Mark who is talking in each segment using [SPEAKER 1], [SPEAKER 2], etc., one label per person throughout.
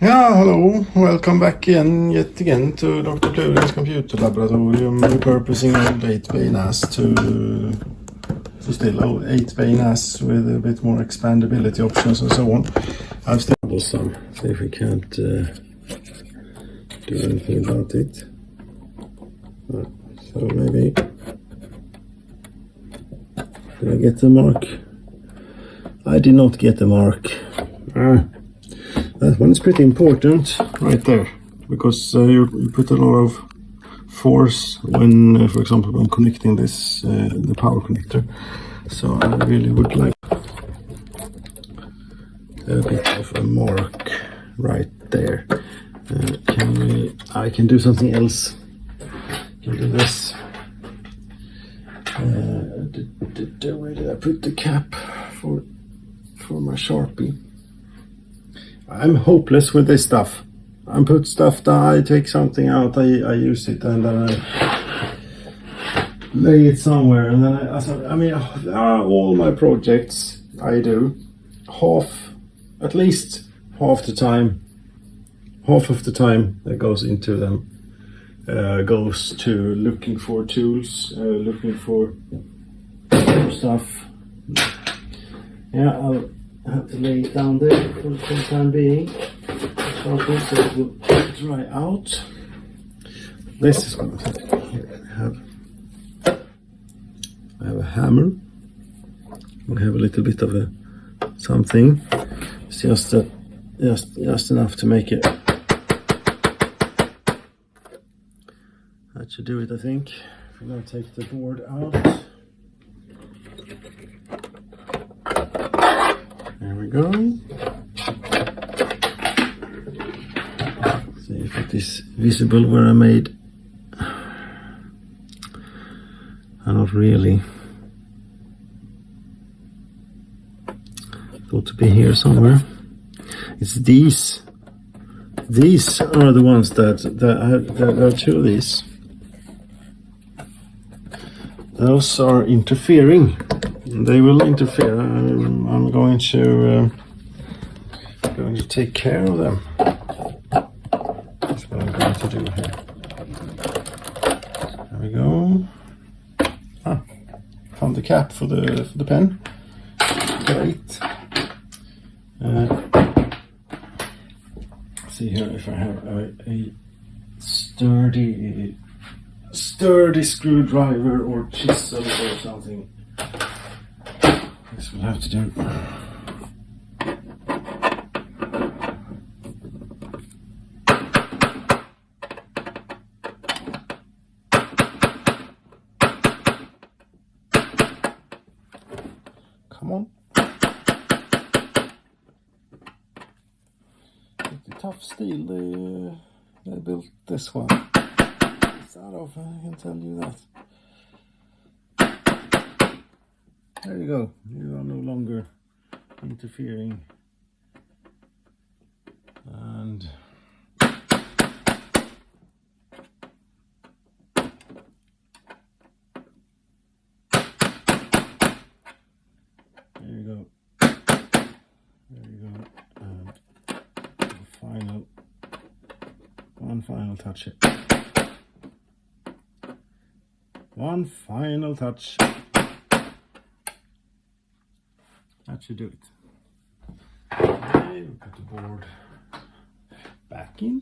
[SPEAKER 1] Ja, hello. Welcome back yet again to Dr. Plurin's computer laboratorium, repurposing old 8-bay NAS to still old 8-bay NAS with a bit more expandability options and so on. I've still some. See if we can't do anything about it. So maybe did I get the mark? I did not get the mark. That one is pretty important right there, because you put a lot of force when, for example, when connecting this the power connector. So I really would like a bit of a mark right there. I can do something else. I can do this. Where did I put the cap for my Sharpie? I'm hopeless with this stuff. I put stuff down, I take something out, I use it, and then I lay it somewhere, and then all my projects I do, at least half of the time that goes into them goes to looking for tools, looking for stuff. Yeah, I'll have to lay it down there for the time being, so it will dry out. This is going to I have a hammer. We have a little bit of a something. It's just enough to make it. That should do it, I think. I'm going to take the board out. There we go. See if it is visible where I made. Not really. Thought to be here somewhere. It's these. These are the ones that are two of these. Those are interfering. They will interfere. I'm going to take care of them. That's what I'm going to do here. There we go. Found the cap for the pen. Great. See here if I have a sturdy screwdriver or chisel or something. This will have to do. Come on. It's tough steel they built this one. It's out of, I can tell you that. There you go. You are no longer interfering. And there you go. There you go. And one final touch here. One final touch. That should do it. Okay, we put the board back in.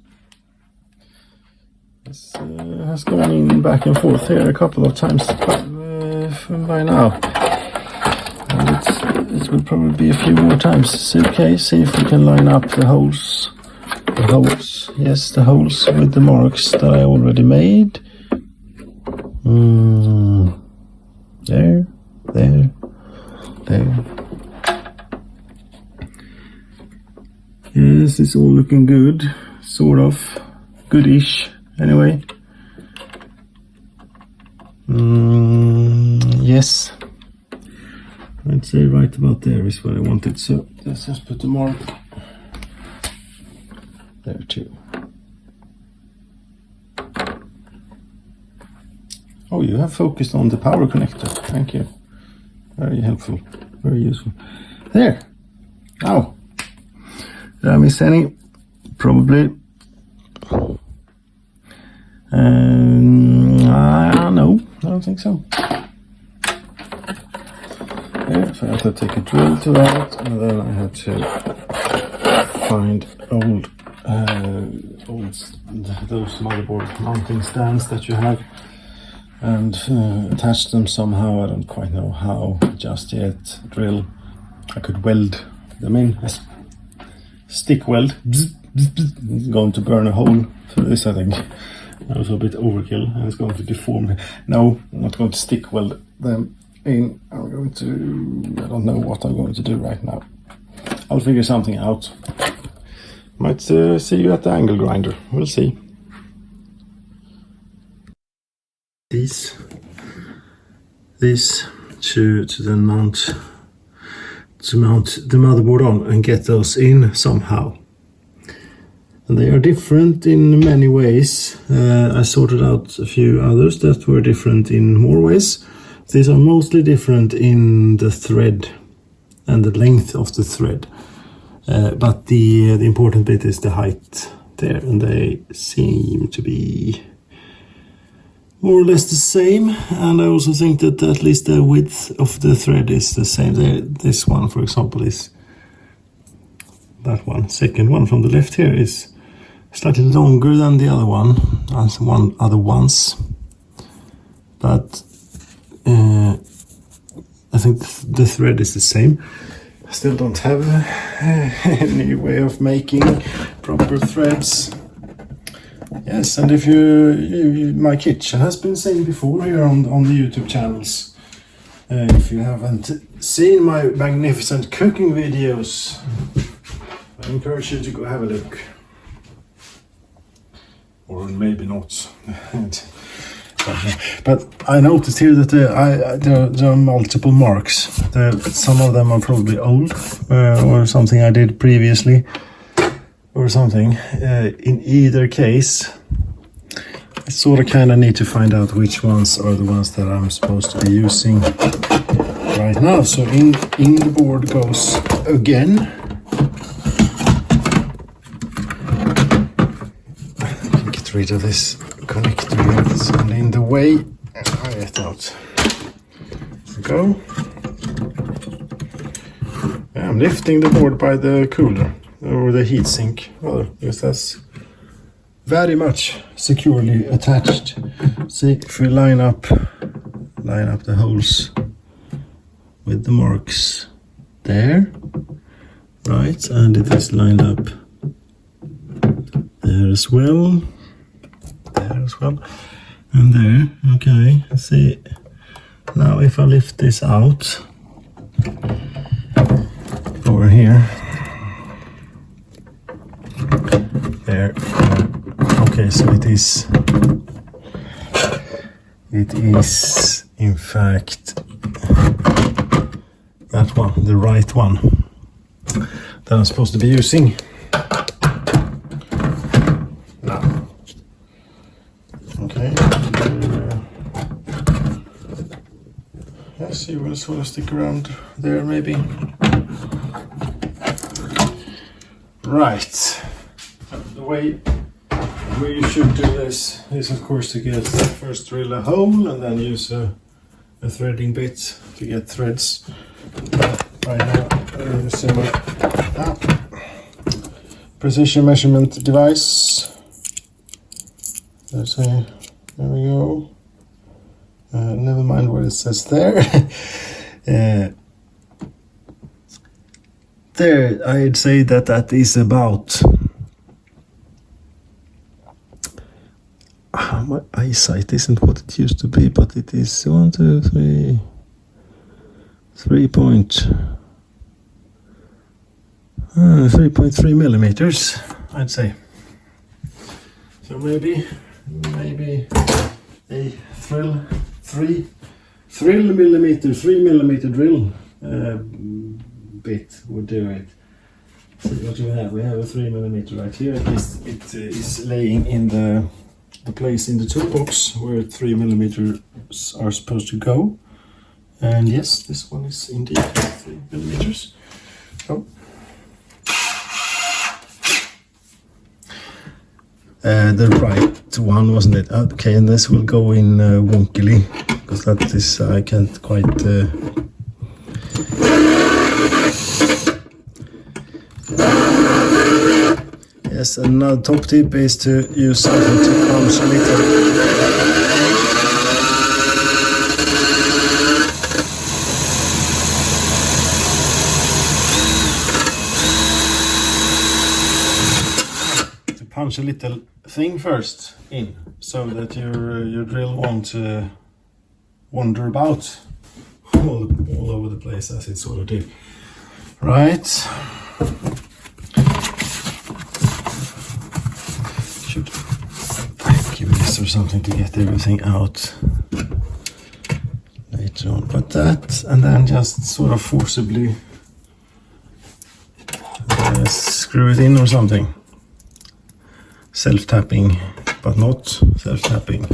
[SPEAKER 1] This has gone in back and forth here a couple of times by now. And it will probably be a few more times. Okay, see if we can line up the holes. Yes, the holes with the marks that I already made. There. Yes, it's all looking good, sort of, goodish, anyway. Yes, I'd say right about there is where I want it, so let's just put the mark there too. Oh, you have focused on the power connector, thank you. Very helpful, very useful. There, now, did I miss any? probably. No, I don't think so. Yeah, so I have to take a drill to that, and then I have to find those motherboard mounting stands that you have, and attach them somehow. I don't quite know how just yet. Drill. I could weld them in. Stick weld. Bzz, bzz, bzz. It's going to burn a hole through this, I think. That was a bit overkill, and it's going to deform. No, I'm not going to stick weld them in. I'm going to, I don't know what I'm going to do right now. I'll figure something out. Might see you at the angle grinder. We'll see. These to then mount the motherboard on and get those in somehow. And they are different in many ways. I sorted out a few others that were different in more ways. These are mostly different in the thread and the length of the thread. But the important bit is the height there, and they seem to be more or less the same. And I also think that at least the width of the thread is the same. This one, for example, is that one. Second one from the left here is slightly longer than the other one, as one other ones. But I think the thread is the same. I still don't have any way of making proper threads. Yes, and if my kitchen has been seen before here on the YouTube channels. If you haven't seen my magnificent cooking videos, I encourage you to go have a look. Or maybe not. But I noticed here that there are multiple marks. Some of them are probably old, or something I did previously, or something. In either case, I sort of kind of need to find out which ones are the ones that I'm supposed to be using right now. So in the board goes again. Get rid of this connector here that's in the way, and I get out. Go. Yeah, I'm lifting the board by the cooler or the heatsink, rather, because that's very much securely attached. See, if we line up the holes with the marks there, right, and it is lined up there as well. There as well, and there. Okay, let's see. Now if I lift this out over here, there. Okay, so it is in fact that one, the right one that I'm supposed to be using. Okay. Let's see, we'll sort of stick around there maybe. Right. The way you should do this is of course to get first drill a hole and then use a threading bit to get threads. Right now I'm using my precision measurement device. There we go. Never mind what it says there. There, I'd say that is about. My eyesight isn't what it used to be, but it is 3.3 millimeters, I'd say. So maybe a 3 millimeter drill bit would do it. So what do we have? We have a 3 millimeter right here. It is laying in the place in the toolbox where 3 millimeters are supposed to go. And yes, this one is indeed 3 millimeters. So the right one, wasn't it? Okay, and this will go in wonkily, because that is, I can't quite... Yes, another top tip is to use something to punch a little. Punch a little thing first in, so that your drill won't wander about all over the place as it sort of did. Right. Should vacuum this or something to get everything out later on. But that, and then just sort of forcibly screw it in or something. Self-tapping, but not self-tapping.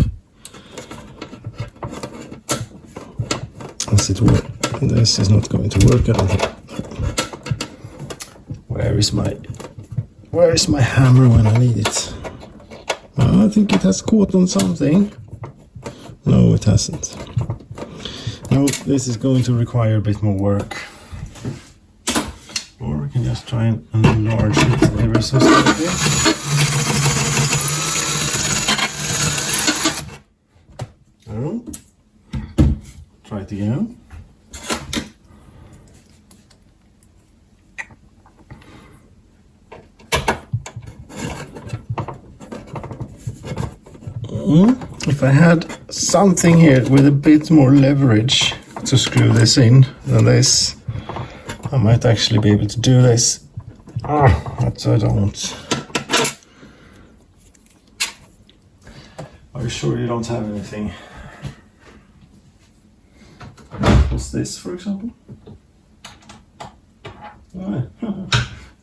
[SPEAKER 1] As it work, this is not going to work, I don't think. Where is my hammer when I need it? I think it has caught on something. No, it hasn't. No, this is going to require a bit more work. Or we can just try and enlarge it ever so slightly. Try it again. If I had something here with a bit more leverage to screw this in than this, I might actually be able to do this. But I don't. Are you sure you don't have anything? What's this, for example?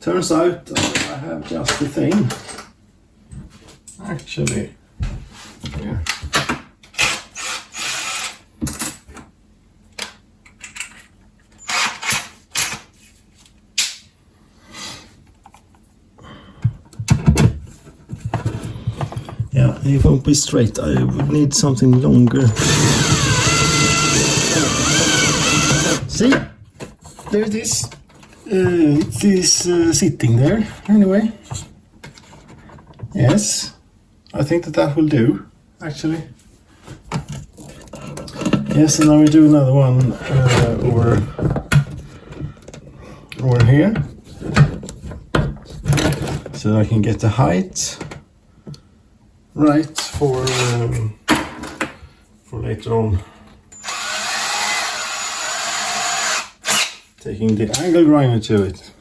[SPEAKER 1] Turns out I have just the thing. Actually, yeah. Yeah, it won't be straight. I would need something longer. See? There it is. It is sitting there, anyway. Yes, I think that will do, actually. Yes, and now we do another one over here. So I can get the height right for later on. Taking the angle grinder to it.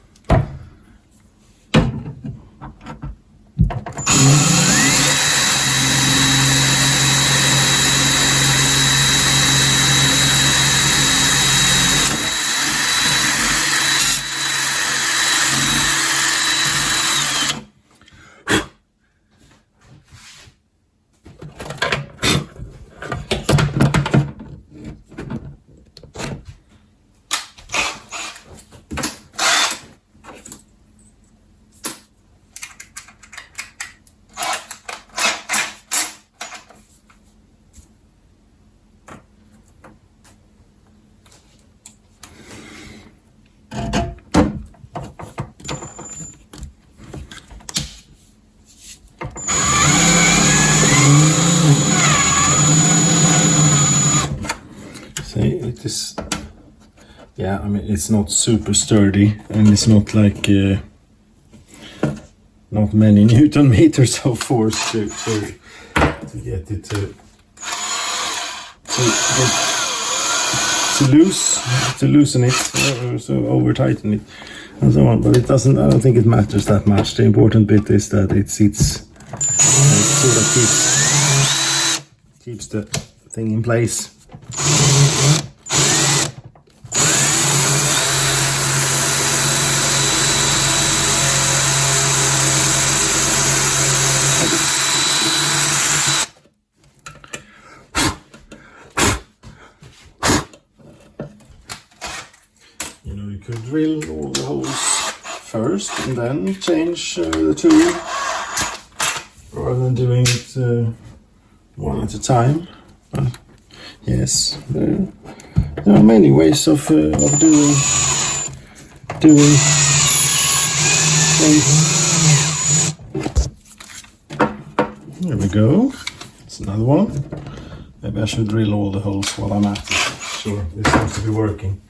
[SPEAKER 1] Yeah, I mean, it's not super sturdy, and it's not like not many Newton meters of force to get it to loosen it, so over tighten it, and so on. But it doesn't. I don't think it matters that much. The important bit is that it sits, it sort of keeps the thing in place. You could drill all the holes first and then change the tool. rather than doing it one at a time. But yes, there are many ways of doing things. There we go. That's another one. Maybe I should drill all the holes while I'm at it. Sure, this seems to be working.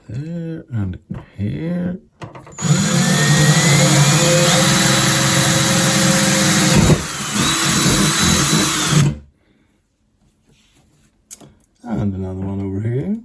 [SPEAKER 1] There and here. And another one over here.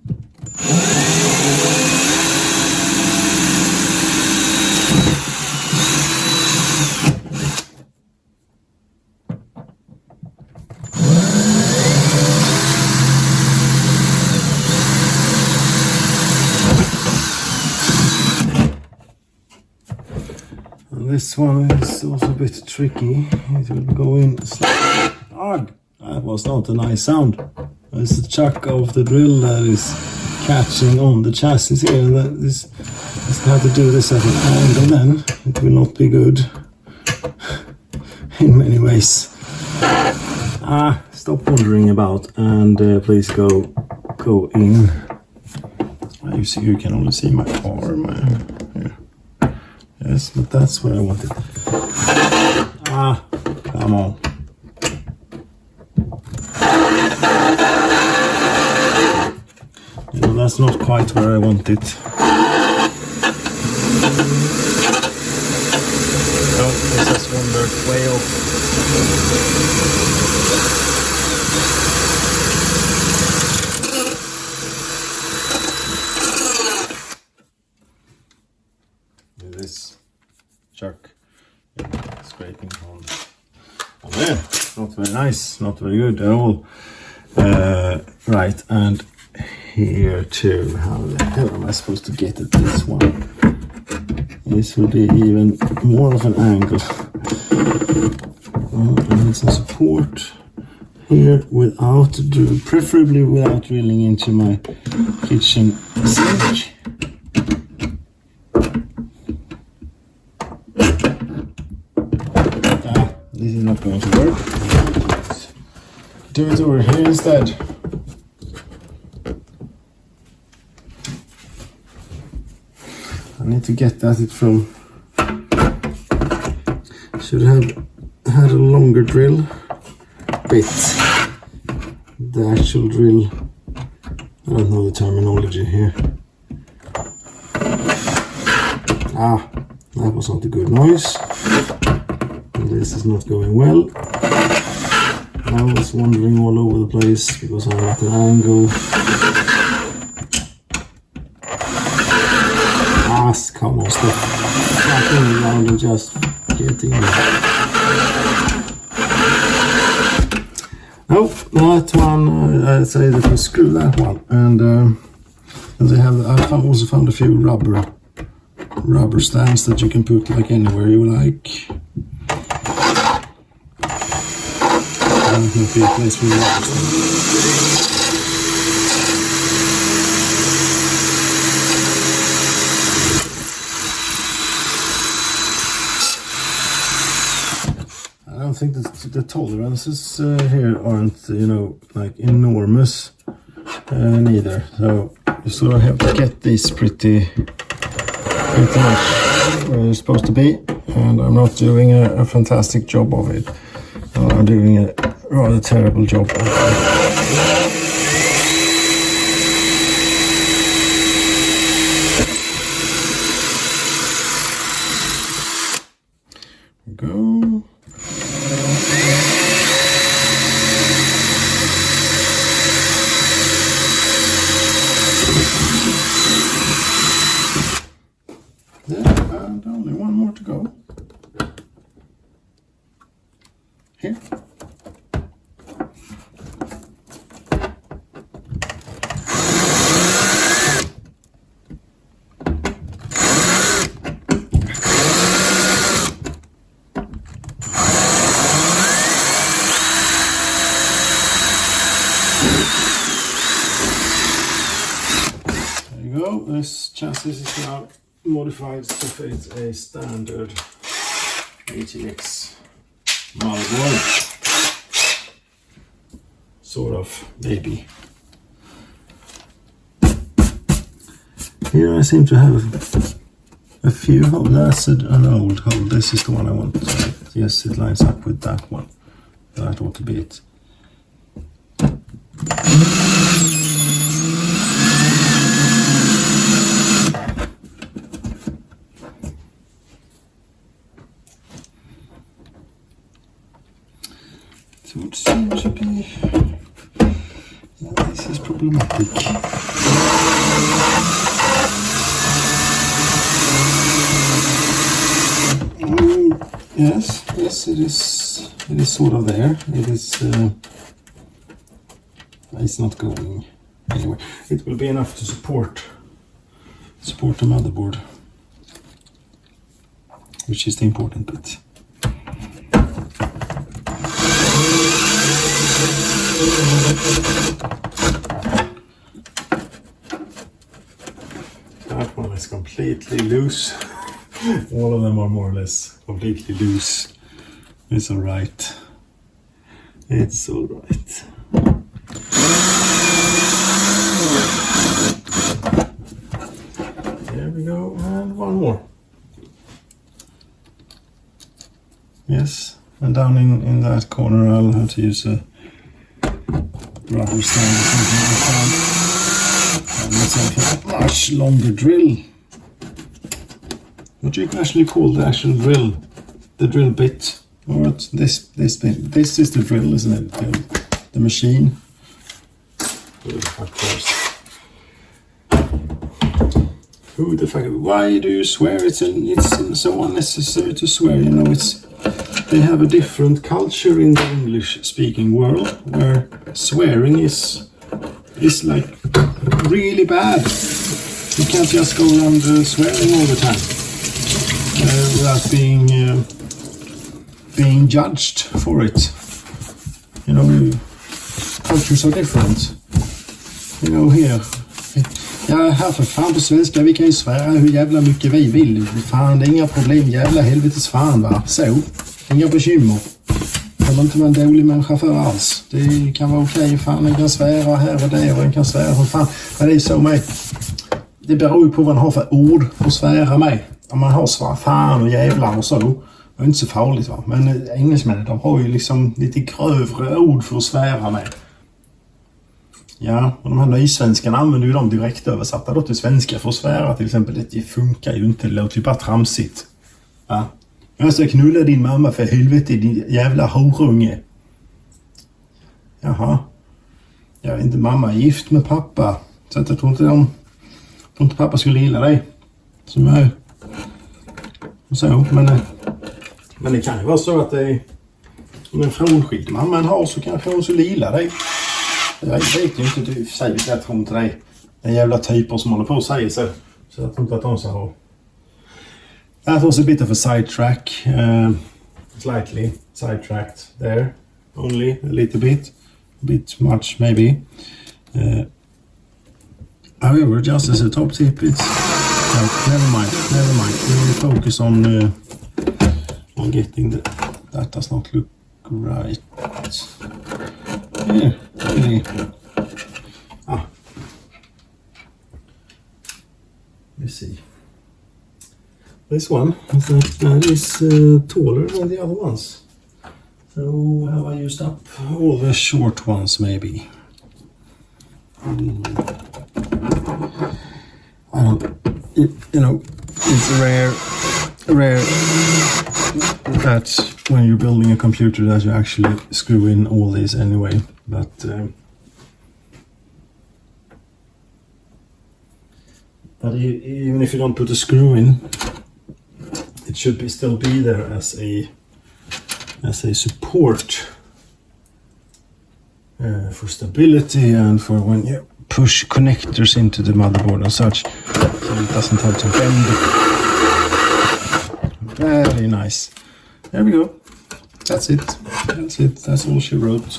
[SPEAKER 1] This one is also a bit tricky. It will go in slightly. Ugh, that was not a nice sound. It's the chuck of the drill that is catching on the chassis here. And that is have to do this at an angle, then it will not be good in many ways. Stop wandering about and please go in. You see, you can only see my arm. Here. Yes, but that's where I want it. Come on. You know, that's not quite where I want it. Oh, this has wandered way off. This chuck scraping on there. Not very nice, not very good at all. Right, and here too. How the hell am I supposed to get at this one? This would be even more of an angle. I need some support here preferably without drilling into my kitchen sink. This is not going to work. Do it over here instead. I need to get at it from. Should have had a longer drill bit. The actual drill. I don't know the terminology here. That was not a good noise. This is not going well. I was wandering all over the place because I'm at an angle. Come on, stop flapping around and just get in. No, that one, I'd say that we screw that one. And I also found a few rubber stands that you can put like anywhere you like. I don't think we place for rubber stands. I don't think the tolerances here aren't, like enormous neither. So you sort of have to get these pretty much where they're supposed to be. And I'm not doing a fantastic job of it. I'm doing a rather terrible job of it. Go. go. This chassis is now modified to fit a standard ATX motherboard. Sort of, maybe. Here I seem to have a few holes. That's an old hole. This is the one I want. Yes, it lines up with that one. That ought to be it. So it seems to be... this is problematic. Yes, it is. It is sort of there. It is. It's not going anyway. It will be enough to support the motherboard, which is the important bit. That one is completely loose. All of them are more or less completely loose. It's alright. It's alright. There we go, and one more. Yes, and down in that corner I'll have to use a rubber stand or something like that. And myself a much longer drill. What you can actually call the actual drill, the drill bit, or this bit. This is the drill, isn't it? The machine. Of course. Who the fuck? Why do you swear? It's so unnecessary to swear. You know, they have a different culture in the English-speaking world where swearing is like really bad. You can't just go around swearing all the time. Without being judged for it. You know, cultures are different. You know, here. Ja, här för fan på svenska, vi kan ju svära hur jävla mycket vi vill. Fan, det är inga problem, jävla helvetes fan va. Så, inga bekymmer. Jag vill inte vara en dålig människa för alls. Det kan vara okej, fan, en kan svära här och där och en kan svära för fan. Men det är så med. Det beror ju på vad man har för ord att svära med. Om man har svar fan och jävlar och så, det är inte så farligt va. Men engelsmännen, de har ju liksom lite grövre ord för att svära med. Ja, och de här nysvenskarna använder ju de direkt översatta då till svenska för att svära till exempel. Det funkar ju inte, det låter ju bara tramsigt. Ja. Jag ska knulla din mamma för helvete, din jävla horunge. Jaha. Jag vet inte, mamma är gift med pappa. Så att jag tror inte pappa skulle gilla dig. Som jag är. Så, men det kan ju vara så att det är om en frånskild mamma har så kanske hon skulle gilla dig. Jag vet ju inte, du säger att jag tror inte dig. Det är jävla typer som håller på och säger så. Så jag tror inte att de ska ha. That was a bit of a sidetrack. Slightly sidetracked there. Only a little bit. A bit much maybe. However, just as a top tip, it's... never mind. We will focus on getting that does not look right. Yeah, really. Let's see. This one that is taller than the other ones. So have I used up all the short ones maybe? I don't. You know, it's rare that when you're building a computer that you actually screw in all these anyway. But even if you don't put a screw in, it should still be there as a support for stability and for when you push connectors into the motherboard and such, so it doesn't have to bend. Very nice. There we go. That's it. That's all she wrote.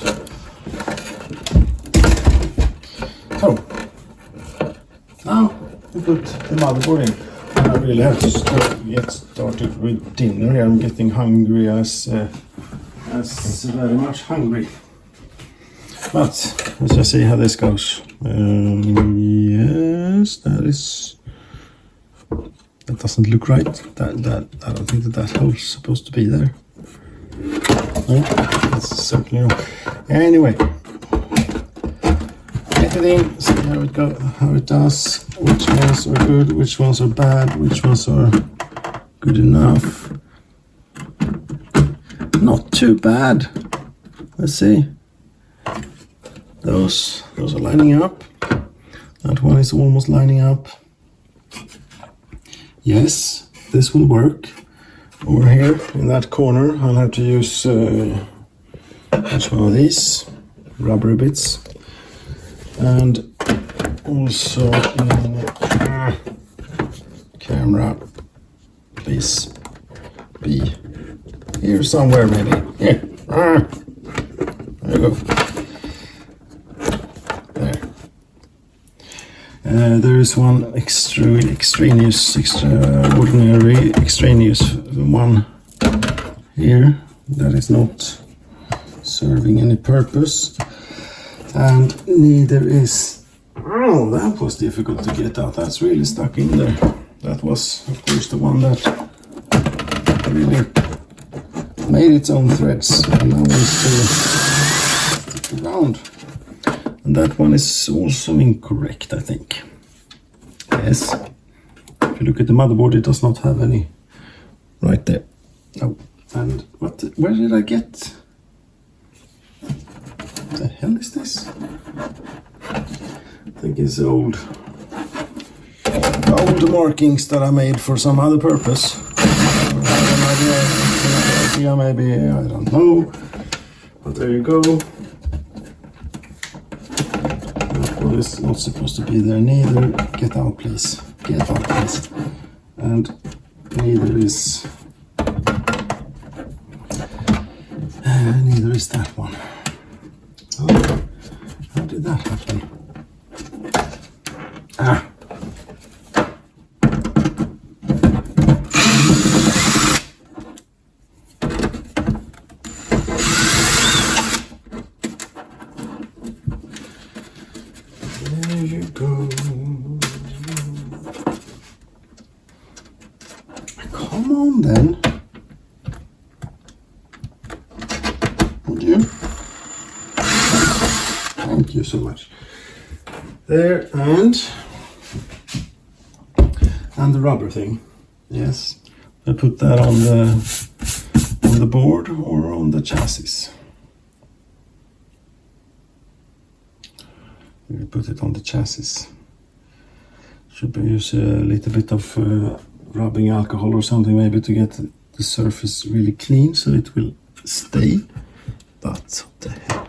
[SPEAKER 1] So now to put the motherboard in. I really have to get started with dinner here. I'm getting hungry as very much hungry. But let's just see how this goes. Yes, that doesn't look right. I don't think that hole's supposed to be there. No, that's certainly wrong. Anyway, get it in, see how it does. Which ones are good, which ones are bad, which ones are good enough. Not too bad. Let's see. Those are lining up. That one is almost lining up. Yes, this will work. Over here in that corner, I'll have to use which one of these rubber bits, and also in camera, please be here somewhere, maybe. Here. There you go. There is one extraneous one here that is not serving any purpose, and neither is, oh, that was difficult to get out. That's really stuck in there. That was, of course, the one that really made its own threads, and now it's still around. And that one is also incorrect, I think. Yes. If you look at the motherboard, it does not have any right there. No. And where did I get? What the hell is this? I think it's old markings that I made for some other purpose. Maybe, I don't know. But there you go. Well, it's not supposed to be there neither. Get out, please. Get out, please. And neither is that one. Oh, how did that happen? Ah. There you go. Come on then. Would you? Thank you so much. There, and the rubber thing. Yes. I put that on the board or on the chassis. We put it on the chassis. Should we use a little bit of rubbing alcohol or something maybe to get the surface really clean so it will stay. But what the hell.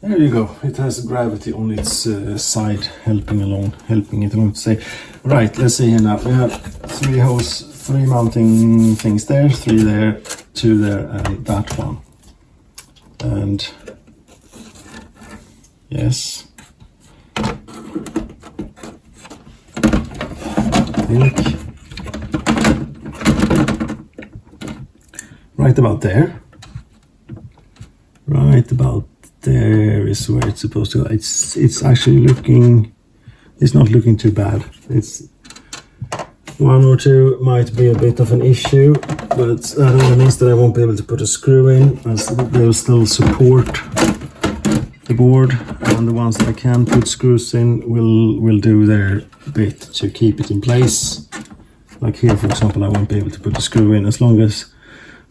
[SPEAKER 1] There you go. It has gravity on its side, helping it along to say. Right, let's see here now. We have 3 holes, 3 mounting things there, 3 there, 2 there, and that one. And yes. I think right about there. Right about there is where it's supposed to go. It's actually looking, it's not looking too bad. It's 1 or 2 might be a bit of an issue, but that only means that I won't be able to put a screw in, as they'll still support the board, and the ones that I can put screws in will do their bit to keep it in place. Like here, for example, I won't be able to put a screw in as long as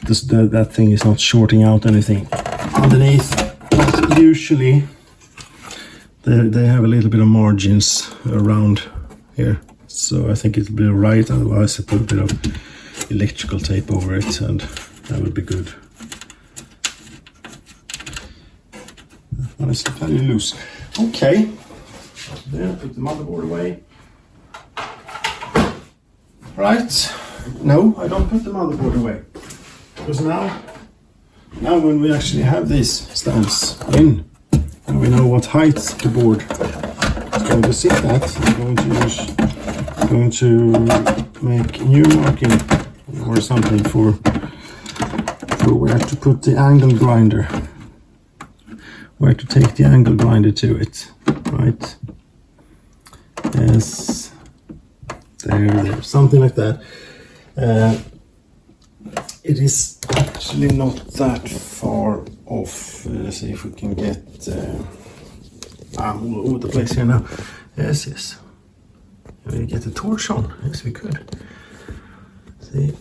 [SPEAKER 1] that thing is not shorting out anything underneath. But usually they have a little bit of margins around here, so I think it'll be right. Otherwise I put a bit of electrical tape over it and that would be good. That one is fairly loose. Okay, there, put the motherboard away. Right, no, I don't put the motherboard away, because now when we actually have these stands in, and we know what height the board going to zip that. I'm going to make new marking or something for where to put the angle grinder, where to take the angle grinder to it, right? Yes, there, something like that. It is actually not that far off. Let's see if we can get. I'm all over the place here now. Yes. We get the torch on. Yes, we could. See.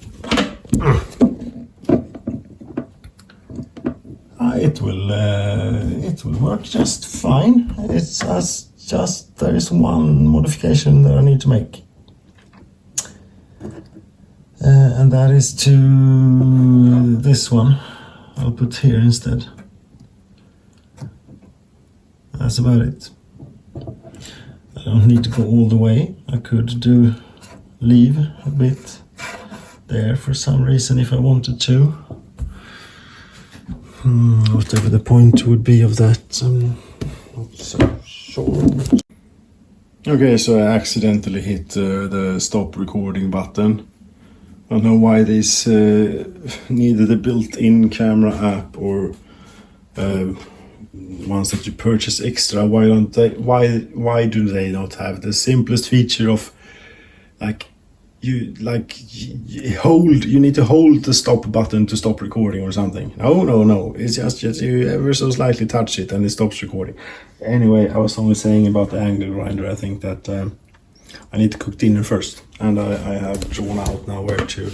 [SPEAKER 1] It will work just fine. It's just there is one modification that I need to make, and that is to this one. I'll put here instead. That's about it. I don't need to go all the way. I could leave a bit there for some reason if I wanted to. Whatever the point would be of that, I'm not so sure. Okay, so I accidentally hit the stop recording button. I don't know why this needed a built-in camera app or ones that you purchase extra. Why do they not have the simplest feature of you need to hold the stop button to stop recording or something? No, it's just you ever so slightly touch it and it stops recording. Anyway, I was only saying about the angle grinder. I think that I need to cook dinner first, and I have drawn out now where to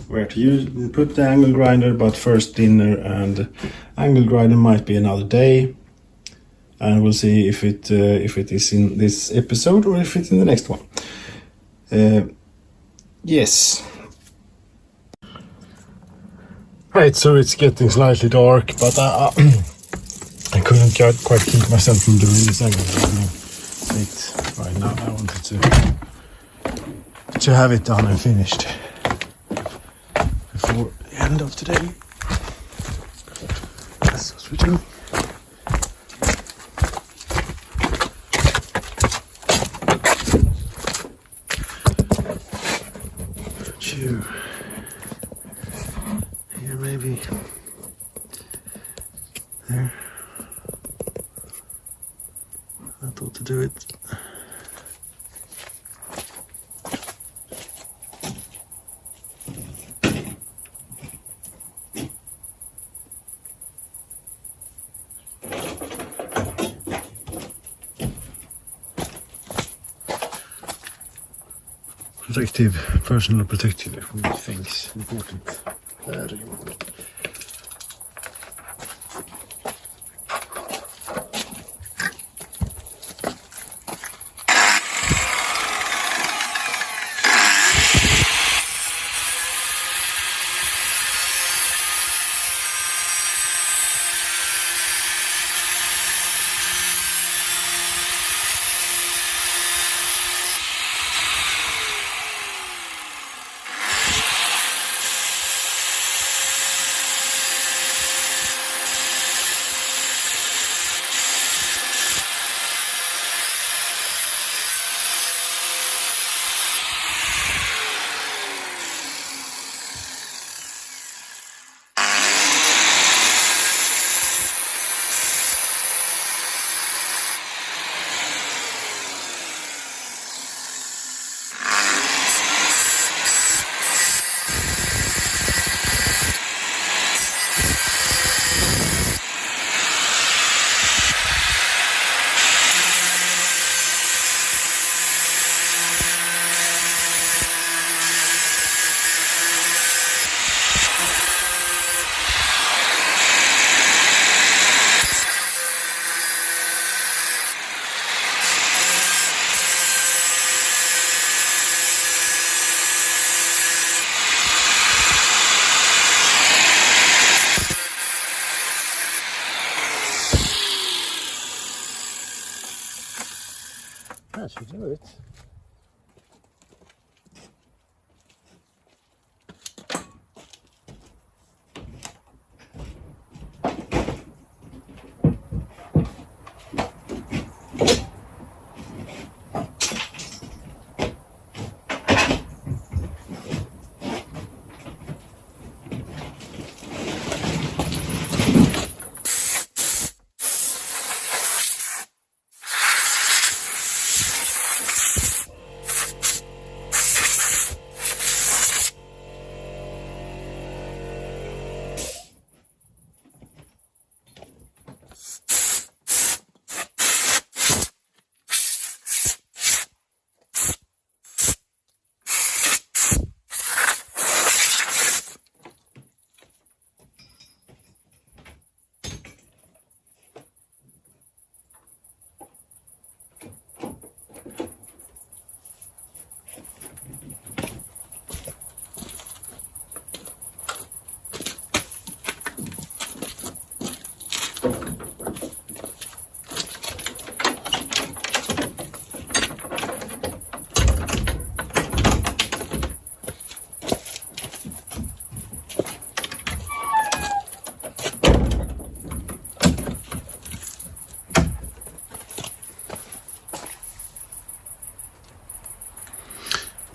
[SPEAKER 1] put the angle grinder, but first dinner, and angle grinder might be another day, and we'll see if it is in this episode or if it's in the next one. Yes. Right, so it's getting slightly dark, but I couldn't quite keep myself from doing this angle grinder bit right now. I wanted to have it done and finished before the end of today. That's what we do. Here maybe. There. I thought to do it. Personal protective things important. There you go. That should do it.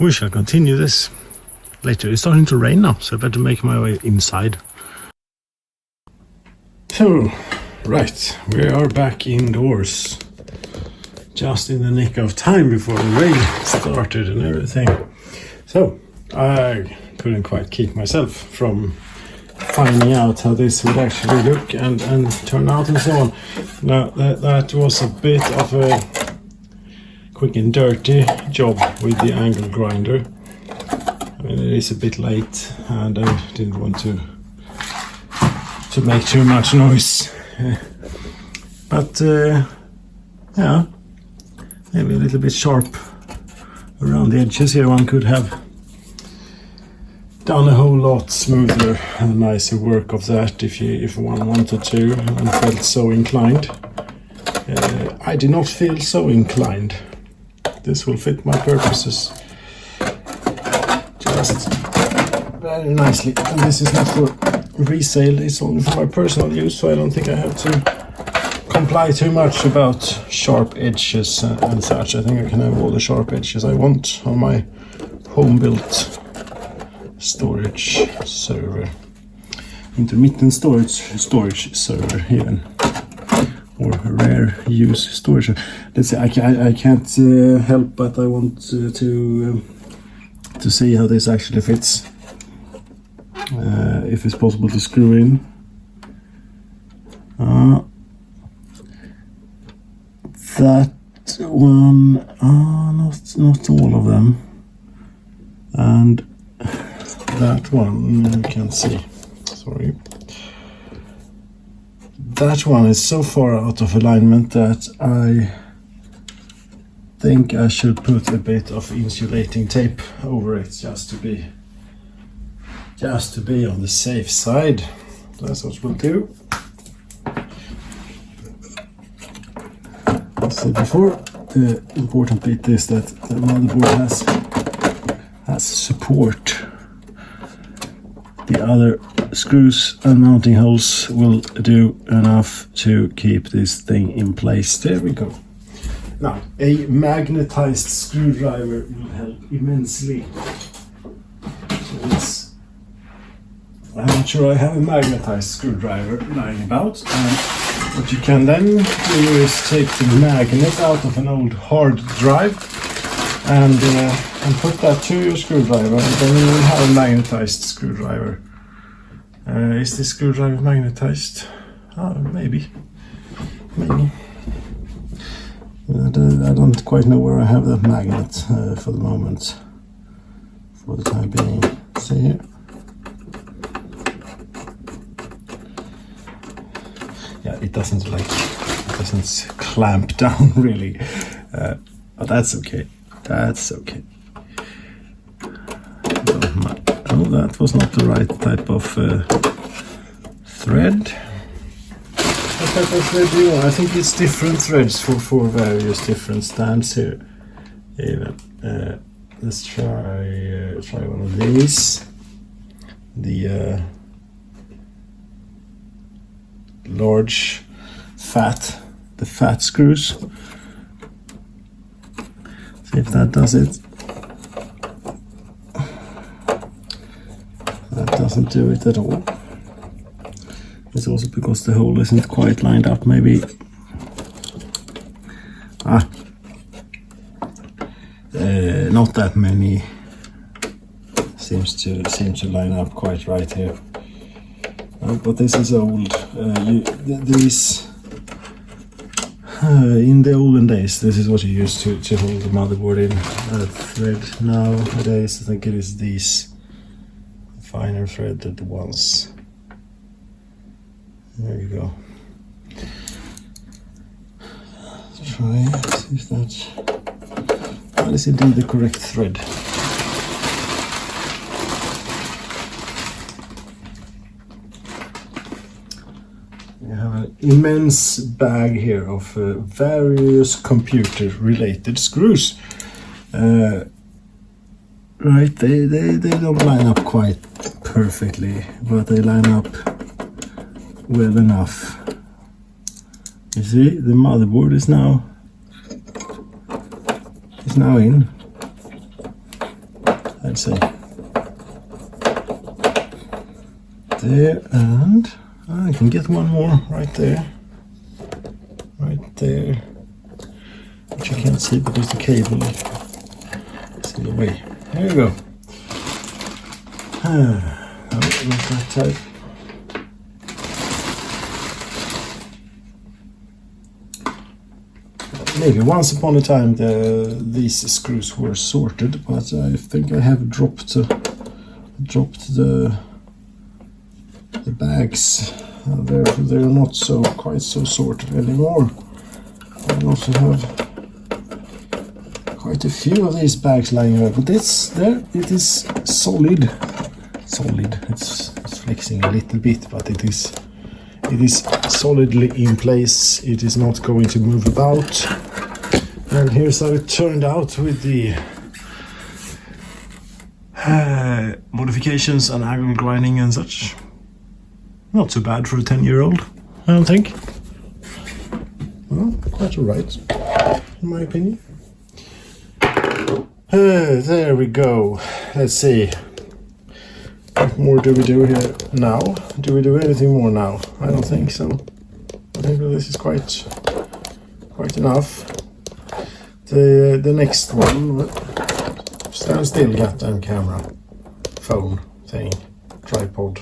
[SPEAKER 1] we shall continue this later. It's starting to rain now, so I better make my way inside. So, right, we are back indoors. Just in the nick of time before the rain started and everything. So, I couldn't quite keep myself from finding out how this would actually look and turn out and so on. Now, that was a bit of a quick and dirty job with the angle grinder. I mean, it is a bit late and I didn't want to make too much noise. But, yeah. Maybe a little bit sharp around the edges here. One could have done a whole lot smoother and nicer work of that if one wanted to and felt so inclined. I did not feel so inclined. This will fit my purposes just very nicely. And this is not for resale, it's only for my personal use, so I don't think I have to comply too much about sharp edges and such. I think I can have all the sharp edges I want on my home-built storage server, intermittent storage server even, or rare use storage. Let's say I can't help but I want to see how this actually fits. If it's possible to screw in. That one, not all of them, and that one you can see. Sorry, that one is so far out of alignment that I think I should put a bit of insulating tape over it just to be on the safe side. That's what we'll do. As I said before, the important bit is that the motherboard has support. The other screws and mounting holes will do enough to keep this thing in place. There we go. Now, a magnetized screwdriver will help immensely. So I'm not sure I have a magnetized screwdriver lying about. What you can then do is take the magnet out of an old hard drive and put that to your screwdriver, and then you will have a magnetized screwdriver. Is this screwdriver magnetized? Oh, maybe. I don't quite know where I have that magnet for the moment. For the time being. See here. Yeah, it doesn't clamp down really, but that's okay. That's okay. Oh, that was not the right type of thread. What type of thread do you want? I think it's different threads for various different stands here. Even let's try one of these. The large fat screws. See if that does it. That doesn't do it at all. It's also because the hole isn't quite lined up, maybe. Not that many seems to line up quite right here. But this is old. These in the olden days, this is what you used to hold the motherboard in. Thread nowadays, I think it is these finer threaded ones. There you go. Let's try see if that is indeed the correct thread. We have an immense bag here of various computer-related screws. Right, they don't line up quite perfectly, but they line up well enough. You see, the motherboard is now in. Let's see. There, and I can get one more right there. Right there. Which you can't see because the cable is in the way. There you go. No, not that tight. Maybe once upon a time these screws were sorted, but I think I have dropped the bags. They're not quite so sorted anymore. I also have quite a few of these bags lying around, but it is solid. It's flexing a little bit, but it is solidly in place. It is not going to move about. And here's how it turned out with the modifications and angle grinding and such. Not too bad for a 10-year-old, I don't think. Well, quite alright, in my opinion. There we go. Let's see. What more do we do here now? Do we do anything more now? I don't think so. I think this is quite enough. The next one, stand still, goddamn camera, phone thing, tripod.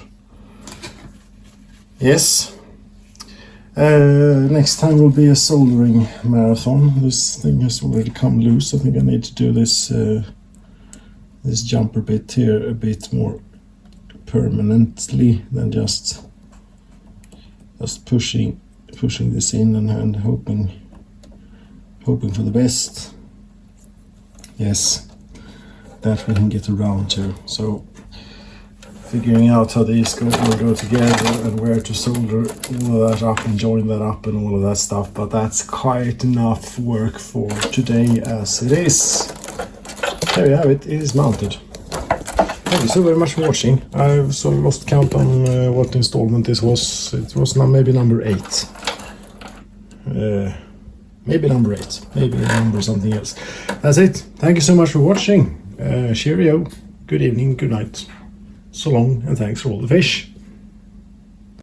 [SPEAKER 1] Yes. Next time will be a soldering marathon. This thing has already come loose. I think I need to do this this jumper bit here a bit more permanently than just pushing this in and hoping for the best. Yes, that we can get around to. So figuring out how these will go together and where to solder all of that up and join that up and all of that stuff, but that's quite enough work for today as it is. There you have it. It is mounted. Thank you so very much for watching. I've sort of lost count on what installment this was. It was now maybe number 8. Maybe number 8. Maybe number something else. That's it. Thank you so much for watching. Cheerio. Good evening. Good night. So long, and thanks for all the fish.